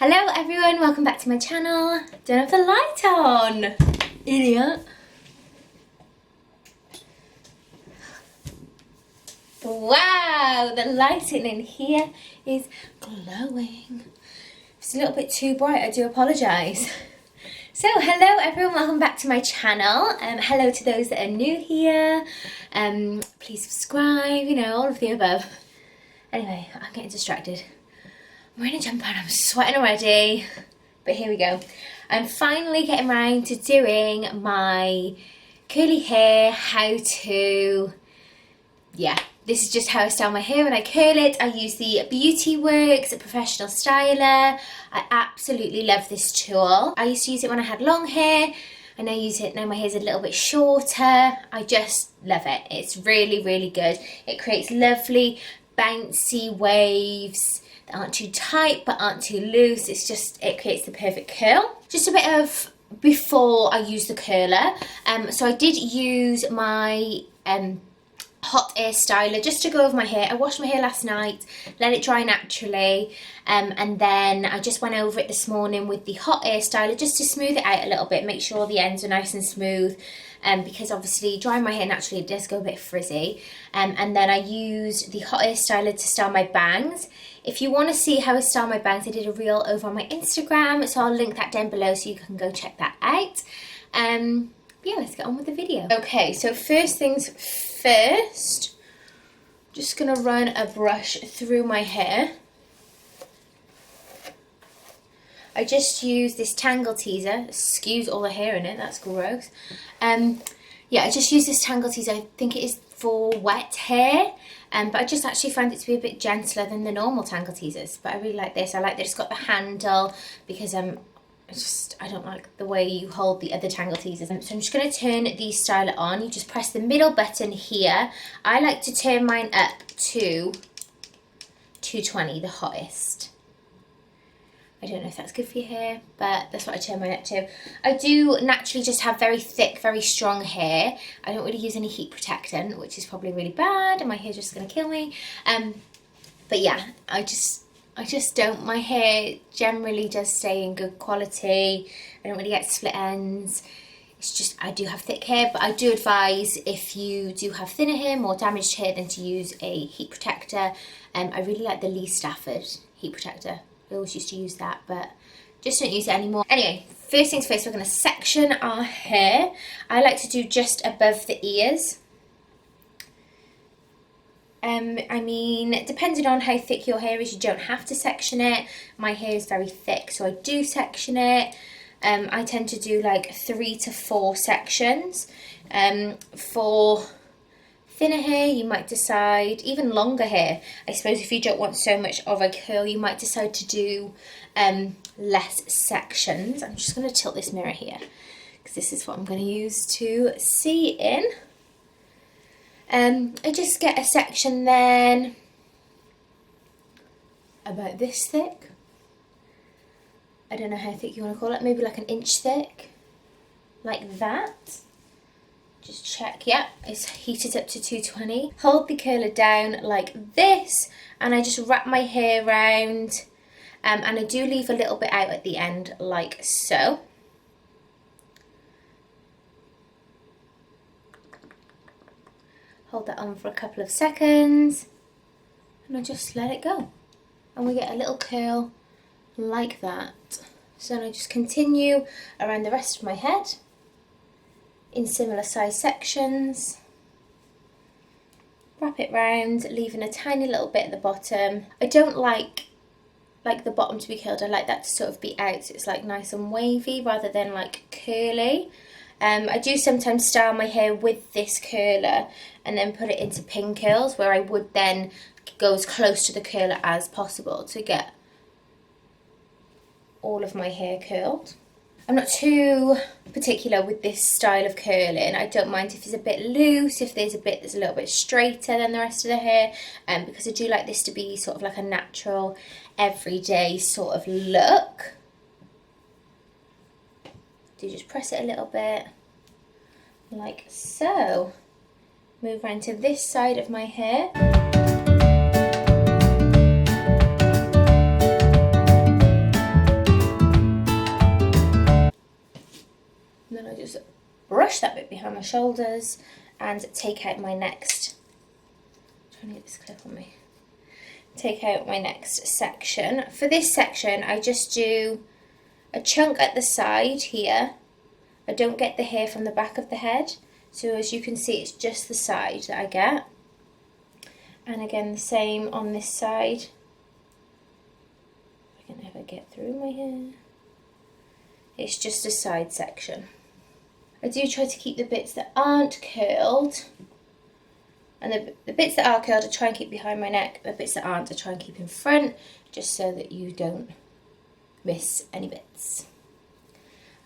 Hello everyone, welcome back to my channel. Don't have the light on, idiot. Wow, the lighting in here is glowing. It's a little bit too bright, I do apologise. So hello everyone, welcome back to my channel. Hello to those that are new here. Please subscribe, you know, all of the above. Anyway, I'm getting distracted. I'm wearing a jumper and I'm sweating already. But here we go. I'm finally getting around to doing my curly hair, this is just how I style my hair when I curl it. I use the Beauty Works Professional Styler. I absolutely love this tool. I used to use it when I had long hair. I now use it now my hair's a little bit shorter. I just love it. It's really, really good. It creates lovely bouncy waves that aren't too tight but aren't too loose. It creates the perfect curl. Just a bit of before I use the curler. So I did use my hot air styler just to go over my hair. I washed my hair last night, let it dry naturally, and then I just went over it this morning with the hot air styler just to smooth it out a little bit, make sure the ends are nice and smooth, because obviously drying my hair naturally it does go a bit frizzy. And then I used the hot air styler to style my bangs. If you want to see how I style my bangs, I did a reel over on my Instagram, so I'll link that down below so you can go check that out. Yeah, let's get on with the video. Okay, so first things first, just gonna run a brush through my hair. I just use this tangle teaser. Excuse all the hair in it, that's gross. Yeah, I just use this tangle teaser. I think it is for wet hair, but I just actually find it to be a bit gentler than the normal tangle teasers. But I really like this. I like that it's got the handle because I don't like the way you hold the other tangle teasers. So I'm just going to turn the styler on. You just press the middle button here. I like to turn mine up to 220, the hottest. I don't know if that's good for your hair, but that's what I turn mine up to. I do naturally just have very thick, very strong hair. I don't really use any heat protectant, which is probably really bad, and my hair's just going to kill me. But yeah, I just don't. My hair generally does stay in good quality. I don't really get split ends. It's just I do have thick hair, but I do advise if you do have thinner hair, more damaged hair, then to use a heat protector. I really like the Lee Stafford heat protector. I always used to use that, but just don't use it anymore. Anyway, first things first, we're going to section our hair. I like to do just above the ears. I mean, depending on how thick your hair is, you don't have to section it. My hair is very thick, so I do section it. I tend to do like 3 to 4 sections. For thinner hair, you might decide, even longer hair, I suppose if you don't want so much of a curl, you might decide to do less sections. I'm just going to tilt this mirror here, because this is what I'm going to use to see in. I just get a section then about this thick. I don't know how thick you want to call it, maybe like an inch thick, like that. Just check, yeah, it's heated up to 220. Hold the curler down like this, and I just wrap my hair around, and I do leave a little bit out at the end, like so. Hold that on for a couple of seconds, and I just let it go. And we get a little curl like that. So then I just continue around the rest of my head in similar size sections. Wrap it round, leaving a tiny little bit at the bottom. I don't like the bottom to be curled. I like that to sort of be out, so it's like nice and wavy rather than like curly. I do sometimes style my hair with this curler and then put it into pin curls, where I would then go as close to the curler as possible to get all of my hair curled. I'm not too particular with this style of curling. I don't mind if it's a bit loose, if there's a bit that's a little bit straighter than the rest of the hair, because I do like this to be sort of like a natural, everyday sort of look. Do just press it a little bit, like so. Move around to this side of my hair. brush that bit behind my shoulders and take out my next, I'm trying to get this clip on me, take out my next section. For this section, I just do a chunk at the side here. I don't get the hair from the back of the head, so as you can see, it's just the side that I get. And again, the same on this side. I can never get through my hair. It's just a side section. I do try to keep the bits that aren't curled, and the bits that are curled I try and keep behind my neck. The bits that aren't I try and keep in front, just so that you don't miss any bits.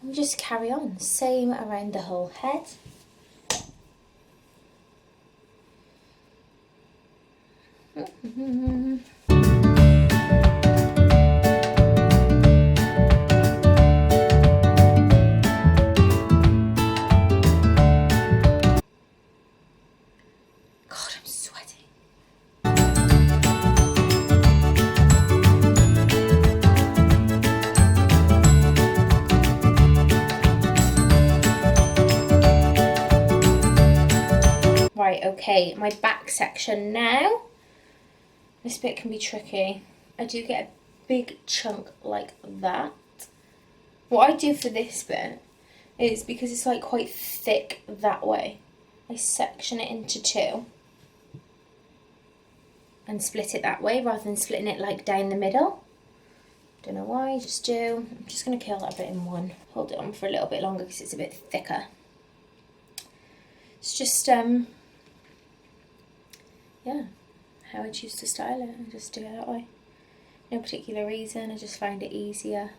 And we just carry on, same around the whole head. God, I'm sweating. Right, okay, my back section now. This bit can be tricky. I do get a big chunk like that. What I do for this bit is, because it's like quite thick that way, I section it into two and split it that way rather than splitting it like down the middle. Don't know why, I just do. I'm just going to curl that bit in one. Hold it on for a little bit longer because it's a bit thicker. It's just, yeah, how I choose to style it. I just do it that way. No particular reason, I just find it easier.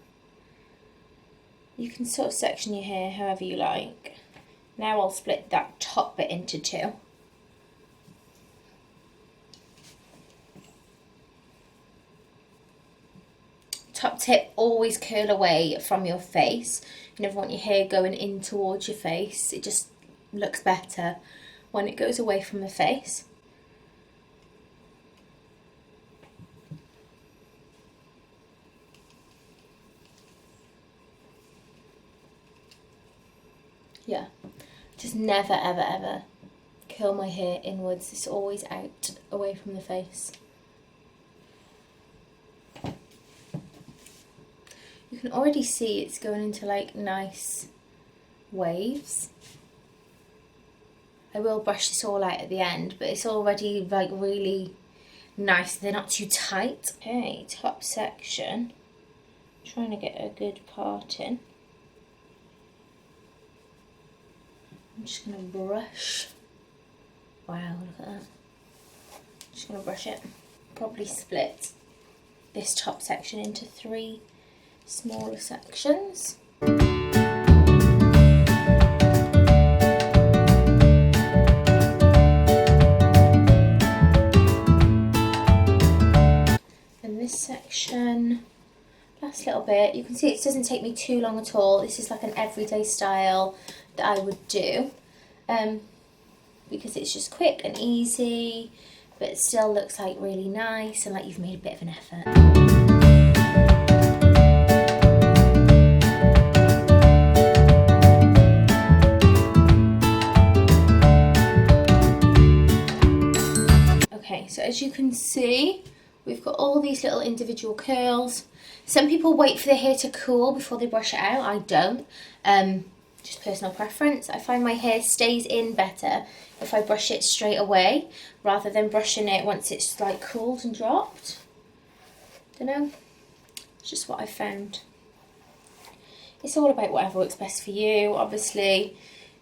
You can sort of section your hair however you like. Now I'll split that top bit into two. Top tip, always curl away from your face. You never want your hair going in towards your face. It just looks better when it goes away from the face. Yeah, just never ever ever curl my hair inwards. It's always out away from the face. You can already see it's going into like nice waves. I will brush this all out at the end, but it's already like really nice. They're not too tight. Okay, top section. Trying to get a good part in. I'm just going to brush. Wow, look at that. Just going to brush it. Probably split this top section into three smaller sections. And this section, last little bit, you can see it doesn't take me too long at all. This is like an everyday style that I would do, because it's just quick and easy, but it still looks like really nice and like you've made a bit of an effort. Okay, so as you can see, we've got all these little individual curls. Some people wait for their hair to cool before they brush it out. I don't. Just personal preference. I find my hair stays in better if I brush it straight away rather than brushing it once it's like cooled and dropped. Don't know. It's just what I found. It's all about whatever works best for you. Obviously,